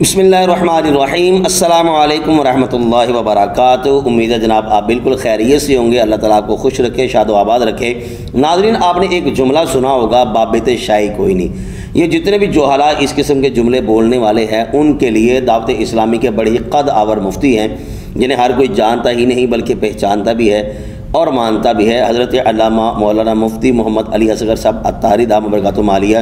بسم اللہ الرحمن الرحیم۔ السلام علیکم ورحمۃ اللہ وبرکاتہ۔ امید ہے جناب آپ بالکل خیریت سے ہوں گے۔ اللہ تعالیٰ آپ کو خوش رکھے، شاد و آباد رکھے۔ ناظرین، آپ نے ایک جملہ سنا ہوگا، بابت شائی کوئی نہیں۔ یہ جتنے بھی جوہلا اس قسم کے جملے بولنے والے ہیں ان کے لیے دعوت اسلامی کے بڑے ہی قد آور مفتی ہیں، جنہیں ہر کوئی جانتا ہی نہیں بلکہ پہچانتا بھی ہے اور مانتا بھی ہے۔ حضرت علامہ مولانا مفتی محمد علی اصغر صاحب الطاہری دامت برکاتہم عالیہ،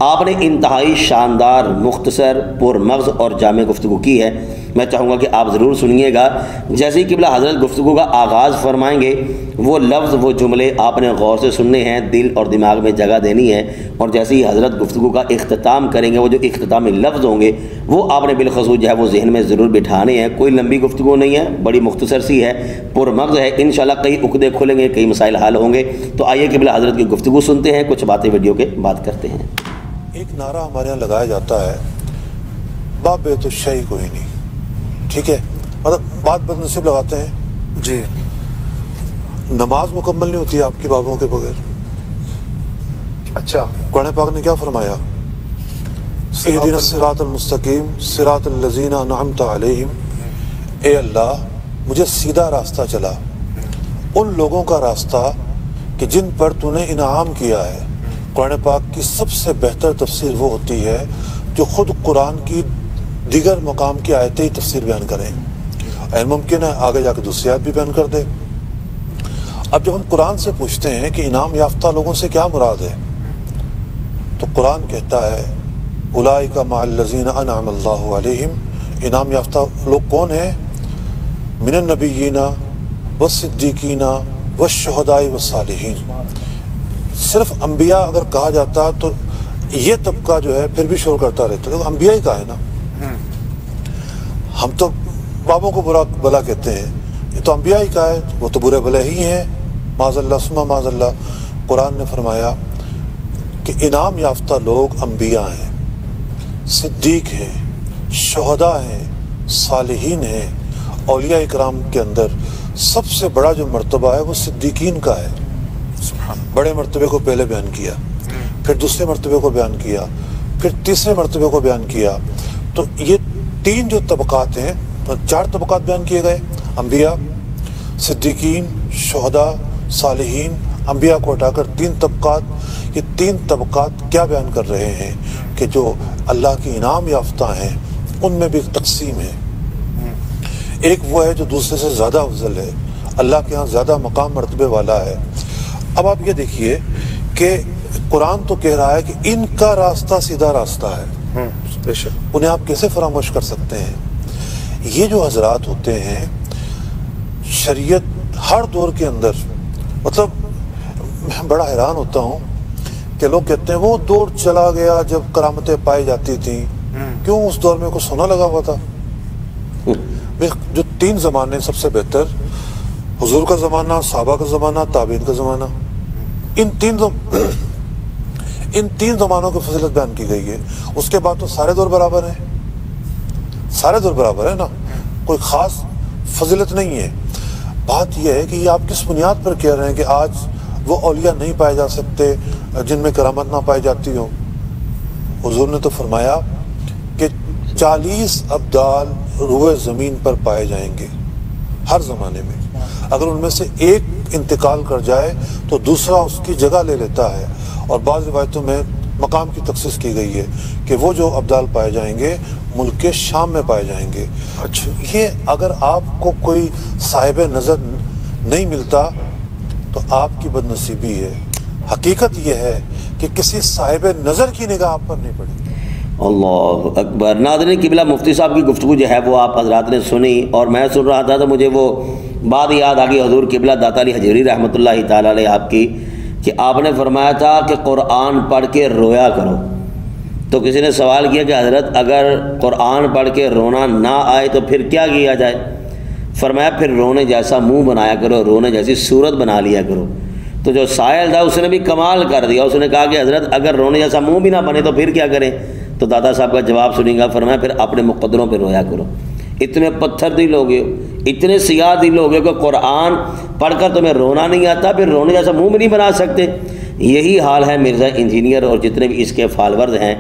آپ نے انتہائی شاندار، مختصر، پر مغز اور جامع گفتگو کی ہے۔ میں چاہوں گا کہ آپ ضرور سنیے گا۔ جیسے ہی قبلہ حضرت گفتگو کا آغاز فرمائیں گے، وہ لفظ، وہ جملے آپ نے غور سے سننے ہیں، دل اور دماغ میں جگہ دینی ہے، اور جیسے ہی حضرت گفتگو کا اختتام کریں گے، وہ جو اختتامی لفظ ہوں گے وہ آپ نے بالخصوص جو ہے وہ ذہن میں ضرور بٹھانے ہیں۔ کوئی لمبی گفتگو نہیں ہے، بڑی مختصر سی ہے، پر مغز ہے۔ انشاءاللہ کئی عقدے کھلیں گے، کئی مسائل حل ہوں گے۔ تو آئیے قبلہ حضرت کی گفتگو سنتے ہیں، کچھ باتیں ویڈیو کے بعد کرتے ہیں۔ ایک نعرہ ہمارے یہاں لگایا جاتا ہے، بابت شائی کوئی نہیں، ٹھیک ہے؟ مطلب بات بد نصیب لگاتے ہیں جی۔ نماز مکمل نہیں ہوتی آپ کی بابوں کے بغیر۔ اچھا، قرآن پاک نے کیا فرمایا؟ اہدنا الصراط المستقیم صراط الذین انعمت علیہم، اے اللہ مجھے سیدھا راستہ چلا، ان لوگوں کا راستہ کہ جن پر تو نے انعام کیا ہے۔ قرآن پاک کی سب سے بہتر تفسیر وہ ہوتی ہے جو خود قرآن کی دیگر مقام کی آیتیں ہی تفسیر بیان کریں۔ این ممکن ہے آگے جا کے دوسری آیت بھی بیان کر دے۔ اب جب ہم قرآن سے پوچھتے ہیں کہ انعام یافتہ لوگوں سے کیا مراد ہے، تو قرآن کہتا ہے اولئک مع الذین انعم اللہ علیہم۔ انعام یافتہ لوگ کون ہیں؟ من النبیین والصدیقین والشہداء والصالحین۔ صرف انبیاء اگر کہا جاتا تو یہ طبقہ جو ہے پھر بھی شور کرتا رہتا ہے، انبیاء ہی کا ہے نا۔ ہم تو بابوں کو برا بلا کہتے ہیں، یہ تو انبیاء ہی کا ہے، وہ تو برے بھلے ہی ہیں، معاذ اللہ ثم معاذ اللہ۔ قرآن نے فرمایا کہ انعام یافتہ لوگ انبیاء ہیں، صدیق ہیں، شہداء ہیں، صالحین ہیں۔ اولیاء اکرام کے اندر سب سے بڑا جو مرتبہ ہے وہ صدیقین کا ہے۔ بڑے مرتبے کو پہلے بیان کیا، پھر دوسرے مرتبے کو بیان کیا، پھر تیسرے مرتبے کو بیان کیا۔ تو یہ تین جو طبقات ہیں، چار طبقات بیان کیے گئے، انبیاء، صدیقین، شہداء، صالحین۔ انبیاء کو ہٹا کر تین طبقات۔ یہ تین طبقات کیا بیان کر رہے ہیں کہ جو اللہ کی انعام یافتہ ہیں ان میں بھی ایک تقسیم ہے۔ ایک وہ ہے جو دوسرے سے زیادہ افضل ہے، اللہ کے ہاں زیادہ مقام مرتبے والا ہے۔ اب آپ یہ دیکھیے کہ قرآن تو کہہ رہا ہے کہ ان کا راستہ سیدھا راستہ ہے، انہیں آپ کیسے فراموش کر سکتے ہیں؟ یہ جو حضرات ہوتے ہیں شریعت ہر دور کے اندر، مطلب میں بڑا حیران ہوتا ہوں کہ لوگ کہتے ہیں وہ دور چلا گیا جب کرامتیں پائی جاتی تھیں، کیوں اس دور میں کچھ سونا لگا ہوا تھا؟ جو تین زمانے سب سے بہتر، حضور کا زمانہ، صحابہ کا زمانہ، تابعین کا زمانہ، ان تین زمانوں کی فضیلت بیان کی گئی ہے۔ اس کے بعد تو سارے دور برابر ہیں، سارے دور برابر ہیں نا، کوئی خاص فضیلت نہیں ہے۔ بات یہ ہے کہ یہ آپ کس بنیاد پر کہہ رہے ہیں کہ آج وہ اولیاء نہیں پائے جا سکتے جن میں کرامت نہ پائی جاتی ہو؟ حضور نے تو فرمایا کہ 40 ابدال روئے زمین پر پائے جائیں گے ہر زمانے میں۔ اگر ان میں سے ایک انتقال کر جائے تو دوسرا اس کی جگہ لے لیتا ہے، اور بعض روایتوں میں مقام کی تخصیص کی گئی ہے کہ وہ جو ابدال پائے جائیں گے ملک کے شام میں پائے جائیں گے۔ اچھا، یہ اگر آپ کو کوئی صاحب نظر نہیں ملتا تو آپ کی بد نصیبی ہے۔ حقیقت یہ ہے کہ کسی صاحب نظر کی نگاہ آپ پر نہیں پڑی۔ اللہ اکبر۔ ناظرین، قبلہ مفتی صاحب کی گفتگو جو ہے وہ آپ حضرات نے سنی، اور میں سن رہا تھا تو مجھے وہ بات یاد آ گئی حضور قبلہ داتا علی حجویری رحمۃ اللہ تعالیٰ علیہ آپ کی، کہ آپ نے فرمایا تھا کہ قرآن پڑھ کے رویا کرو۔ تو کسی نے سوال کیا کہ حضرت اگر قرآن پڑھ کے رونا نہ آئے تو پھر کیا کیا جائے؟ فرمایا پھر رونے جیسا منہ بنایا کرو، رونے جیسی صورت بنا لیا کرو۔ تو جو سائل تھا اس نے بھی کمال کر دیا، اس نے کہا کہ حضرت اگر رونے جیسا منہ بھی نہ بنے تو پھر کیا کریں؟ تو دادا صاحب کا جواب سنیں گا، فرمایا پھر اپنے مقدروں پہ رویا کرو۔ اتنے پتھر دل ہو گئے، اتنے سیاہ دل ہو گئے کہ قرآن پڑھ کر تمہیں رونا نہیں آتا، پھر رونے جیسا منہ بھی نہیں بنا سکتے۔ یہی حال ہے مرزا انجینئر اور جتنے بھی اس کے فالورز ہیں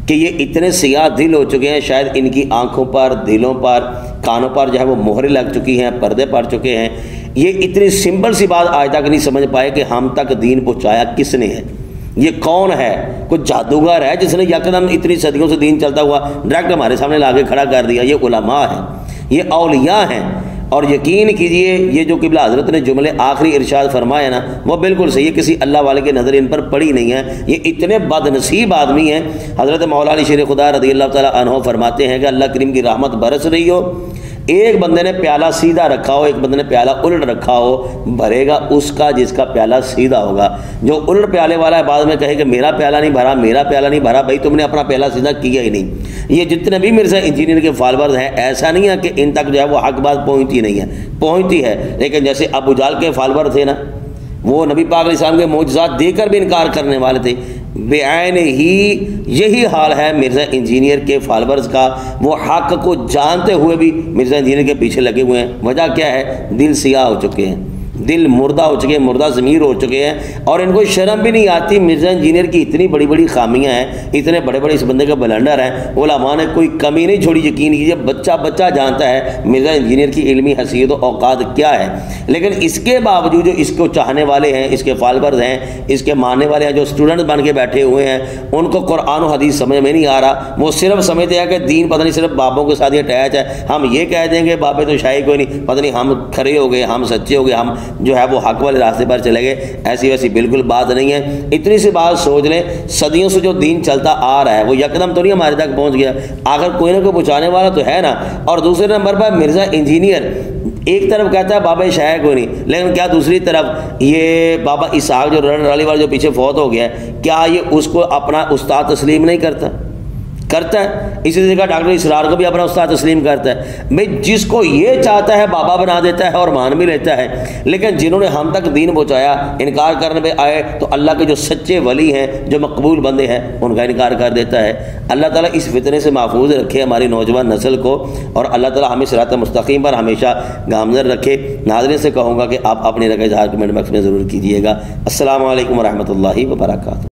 کہ یہ اتنے سیاہ دل ہو چکے ہیں، شاید ان کی آنکھوں پر، دلوں پر، کانوں پر جو ہے وہ مہریں لگ چکی ہیں، پردے پڑ چکے ہیں۔ یہ اتنی سمپل سی بات آج تک نہیں سمجھ پائے کہ ہم تک دین پہنچایا کس نے ہے، یہ کون ہے؟ کوئی جادوگر ہے جس نے یکدم اتنی صدیوں سے دین چلتا ہوا ڈائریکٹ ہمارے سامنے لا کے کھڑا کر دیا؟ یہ علماء ہیں، یہ اولیاء ہیں۔ اور یقین کیجئے یہ جو قبلہ حضرت نے جملے آخری ارشاد فرمایا نا وہ بالکل صحیح ہے، کسی اللہ والے کے نظر ان پر پڑی نہیں ہے۔ یہ اتنے بد نصیب آدمی ہیں۔ حضرت مولا علی شیر خدا رضی اللہ تعالیٰ عنہ فرماتے ہیں کہ اللہ کریم کی رحمت برس رہی ہو، ایک بندے نے پیالہ سیدھا رکھا ہو، ایک بندے نے پیالہ الٹ رکھا ہو، بھرے گا اس کا جس کا پیالہ سیدھا ہوگا۔ جو الٹ پیالے والا ہے بعد میں کہے کہ میرا پیالہ نہیں بھرا، میرا پیالہ نہیں بھرا، بھائی تم نے اپنا پیالہ سیدھا کیا ہی نہیں۔ یہ جتنے بھی مرزا انجینئر کے فالورز ہیں، ایسا نہیں ہے کہ ان تک جو ہے وہ حق بات پہنچتی نہیں ہے، پہنچتی ہے، لیکن جیسے ابو جہل کے فالور تھے نا، وہ نبی پاک علیہ السلام کے معجزات دے کر بھی انکار کرنے والے تھے، بعین ہی یہی حال ہے مرزا انجینئر کے فالورز کا۔ وہ حق کو جانتے ہوئے بھی مرزا انجینئر کے پیچھے لگے ہوئے ہیں۔ وجہ کیا ہے؟ دل سیاہ ہو چکے ہیں، دل مردہ ہو چکے ہیں، مردہ ضمیر ہو چکے ہیں، اور ان کو شرم بھی نہیں آتی۔ مرزا انجینئر کی اتنی بڑی بڑی خامیاں ہیں، اتنے بڑے بڑے اس بندے کا بلنڈر ہیں، علماء نے کوئی کمی نہیں چھوڑی۔ یقین کیجیے بچہ جانتا ہے مرزا انجینئر کی علمی حیثیت و اوقات کیا ہے، لیکن اس کے باوجود جو اس کو چاہنے والے ہیں، اس کے فالورز ہیں، اس کے ماننے والے ہیں، جو اسٹوڈنٹ بن کے بیٹھے ہوئے ہیں، ان کو قرآن و حدیث سمجھ میں نہیں آ رہا۔ وہ صرف سمجھتے ہیں کہ دین پتہ نہیں صرف بابوں کے ساتھ یہ اٹیچ ہے، ہم یہ کہہ دیں گے بابے تو شاید کوئی نہیں، پتہ نہیں ہم کھڑے ہو گئے، ہم سچے ہو گئے، ہم جو ہے وہ حق والے راستے پر چلے گئے۔ ایسی ویسی بالکل بات نہیں ہے۔ اتنی سی بات سوچ لیں، صدیوں سے جو دین چلتا آ رہا ہے وہ یکدم تو نہیں ہمارے تک پہنچ گیا، آخر کوئی نہ کوئی پہنچانے والا تو ہے نا۔ اور دوسرے نمبر پر مرزا انجینئر ایک طرف کہتا ہے بابا شاہ کوئی نہیں، لیکن کیا دوسری طرف یہ بابا اسحاق جو رڑی والا جو پیچھے فوت ہو گیا ہے، کیا یہ اس کو اپنا استاد تسلیم نہیں کرتا ہے؟ اسی طریقہ ڈاکٹر اسرار کو بھی اپنا استاد تسلیم کرتا ہے۔ بھئی جس کو یہ چاہتا ہے بابا بنا دیتا ہے اور مان بھی لیتا ہے، لیکن جنہوں نے ہم تک دین پہنچایا انکار کرنے پہ آئے تو اللہ کے جو سچے ولی ہیں، جو مقبول بندے ہیں، ان کا انکار کر دیتا ہے۔ اللہ تعالیٰ اس فتنے سے محفوظ رکھے ہماری نوجوان نسل کو، اور اللہ تعالیٰ ہمیں صراط مستقیم پر ہمیشہ گامزن رکھے۔ ناظرین سے کہوں گا کہ آپ اپنی رائے اظہار کمنٹ باکس میں ضرور کیجیے گا۔ السلام علیکم ورحمۃ اللہ وبرکاتہ۔